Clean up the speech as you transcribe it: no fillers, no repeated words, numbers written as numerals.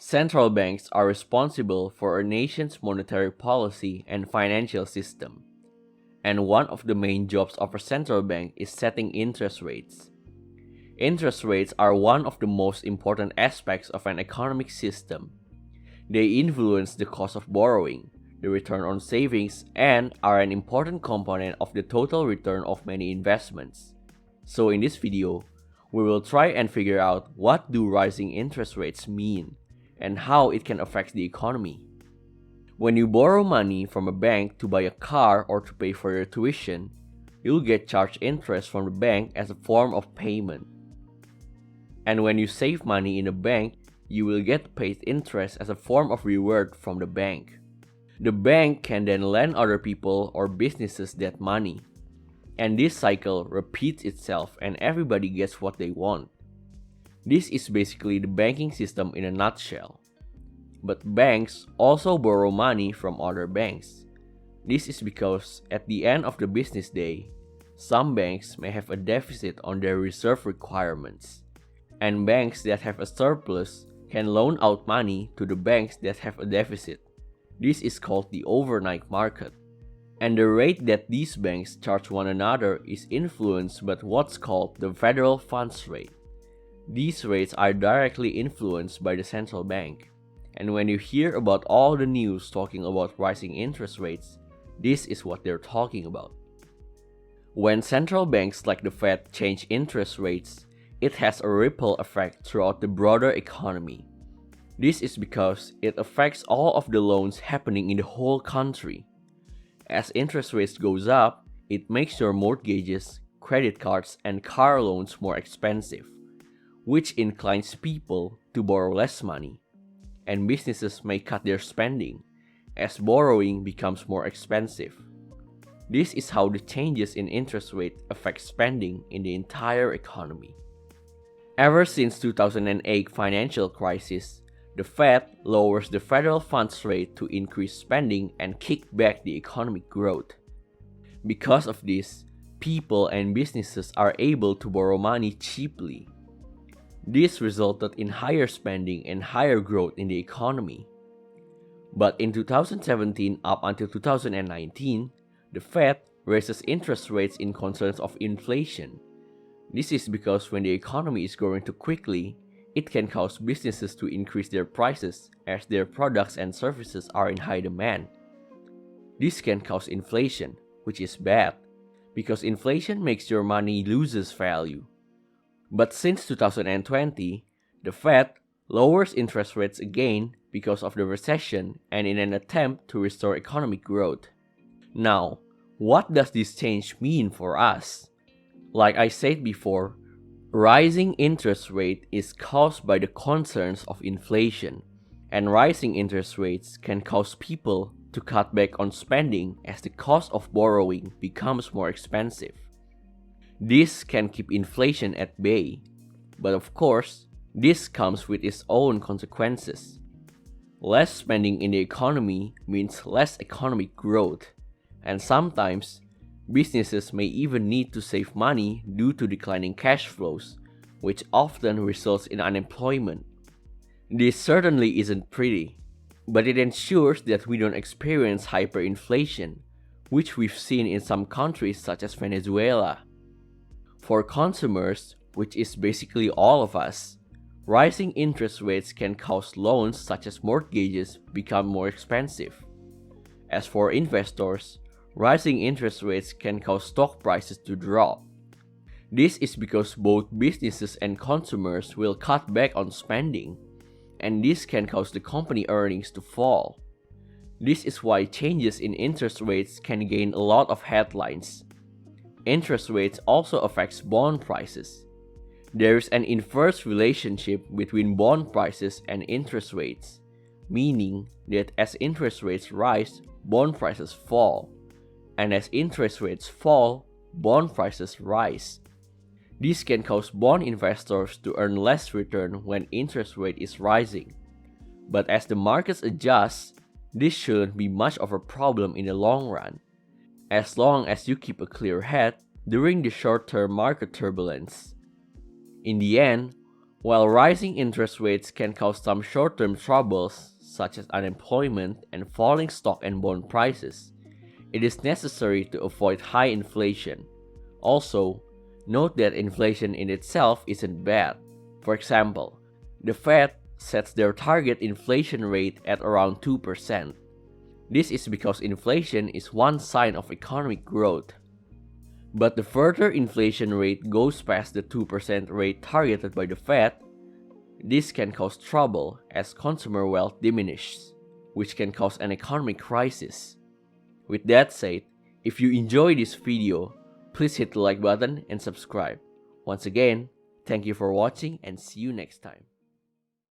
Central banks are responsible for a nation's monetary policy and financial system, and one of the main jobs of a central bank is setting interest rates. Interest rates are one of the most important aspects of an economic system. They influence the cost of borrowing, the return on savings, and are an important component of the total return of many investments. So in this video, we will try and figure out what do rising interest rates mean and how it can affect the economy. When you borrow money from a bank to buy a car or to pay for your tuition, you'll get charged interest from the bank as a form of payment. And when you save money in a bank, you will get paid interest as a form of reward from the bank. The bank can then lend other people or businesses that money. And this cycle repeats itself and everybody gets what they want. This is basically the banking system in a nutshell. But banks also borrow money from other banks. This is because at the end of the business day, some banks may have a deficit on their reserve requirements. And banks that have a surplus can loan out money to the banks that have a deficit. This is called the overnight market. And the rate that these banks charge one another is influenced by what's called the federal funds rate. These rates are directly influenced by the central bank. And when you hear about all the news talking about rising interest rates, this is what they're talking about. When central banks like the Fed change interest rates, it has a ripple effect throughout the broader economy. This is because it affects all of the loans happening in the whole country. As interest rates goes up, it makes your mortgages, credit cards, and car loans more expensive, which inclines people to borrow less money. And businesses may cut their spending, as borrowing becomes more expensive. This is how the changes in interest rate affect spending in the entire economy. Ever since 2008 financial crisis, the Fed lowers the federal funds rate to increase spending and kick back the economic growth. Because of this, people and businesses are able to borrow money cheaply. This resulted in higher spending and higher growth in the economy. But in 2017 up until 2019, the Fed raises interest rates in concerns of inflation. This is because when the economy is growing too quickly, it can cause businesses to increase their prices as their products and services are in high demand. This can cause inflation, which is bad, because inflation makes your money loses value. But since 2020, the Fed lowers interest rates again because of the recession and in an attempt to restore economic growth. Now, what does this change mean for us? Like I said before, rising interest rate is caused by the concerns of inflation, and rising interest rates can cause people to cut back on spending as the cost of borrowing becomes more expensive. This can keep inflation at bay, but of course, this comes with its own consequences. Less spending in the economy means less economic growth, and sometimes businesses may even need to save money due to declining cash flows, which often results in unemployment. This certainly isn't pretty, but it ensures that we don't experience hyperinflation, which we've seen in some countries such as Venezuela. For consumers, which is basically all of us, rising interest rates can cause loans such as mortgages become more expensive. As for investors, rising interest rates can cause stock prices to drop. This is because both businesses and consumers will cut back on spending, and this can cause the company earnings to fall. This is why changes in interest rates can gain a lot of headlines. Interest rates also affects bond prices. There is an inverse relationship between bond prices and interest rates, meaning that as interest rates rise, bond prices fall, and as interest rates fall, bond prices rise. This can cause bond investors to earn less return when interest rate is rising. But as the markets adjust, this shouldn't be much of a problem in the long run, as long as you keep a clear head during the short-term market turbulence. In the end, While rising interest rates can cause some short-term troubles, such as unemployment and falling stock and bond prices, it is necessary to avoid high inflation. Also, note that inflation in itself isn't bad. For example, the Fed sets their target inflation rate at around 2%. This is because inflation is one sign of economic growth. But the further inflation rate goes past the 2% rate targeted by the Fed, this can cause trouble as consumer wealth diminishes, which can cause an economic crisis. With that said, if you enjoyed this video, please hit the like button and subscribe. Once again, thank you for watching and see you next time.